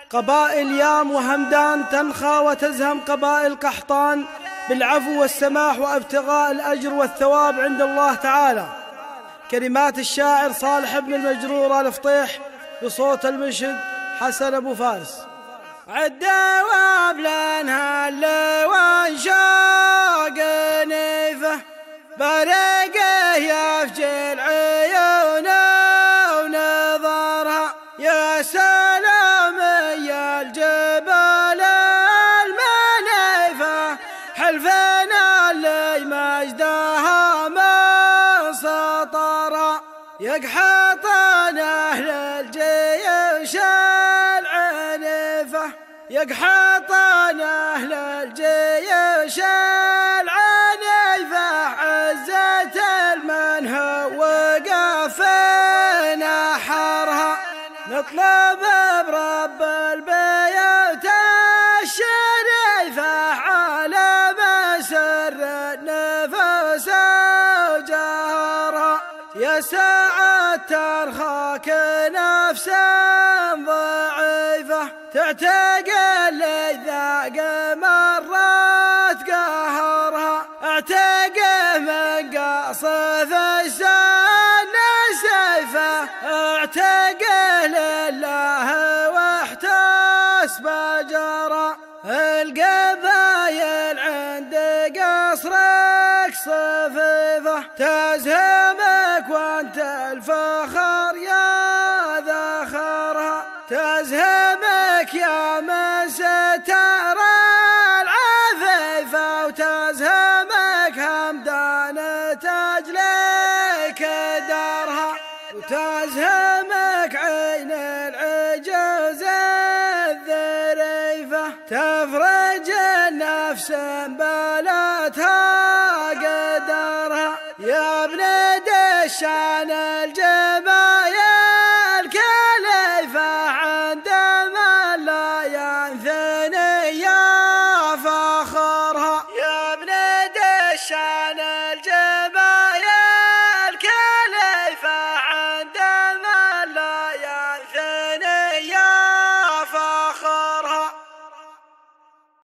قبائل يام وهمدان تنخى وتزهم قبائل قحطان بالعفو والسماح وابتغاء الأجر والثواب عند الله تعالى. كلمات الشاعر صالح بن المجرور الفطيح بصوت المنشد حسن أبو فارس. الدواب لانها اللوان شاق نيفه برقه يفجل عيونه ونظرها يا سلام يا الجبال المنيفه حلفنا اللي مجدها من سطرها يقحطن أهل الجيش العنيفة يقحطن أهل الجيش العنيفة عزة المنهى وقفنا حرها نطلب برب البيوت الشريفة على مسر النفس وجهرها يا ساعة ترخاك نفسا ضعيفة تعتقل إذا مرت قهرها اعتقه من قاصف السن سيفه اعتقه لله واحتسب جرى القبايل عند قصرك صفيفة تزهمك وانت الفخر يا ذخرها تزهمك يا من ستر العفيفة وتزهمك همدان تجليك دارها وتزهمك عين العجوز الذريفة تفرج النفس بلتها قدرها يا ابن دشان الجمال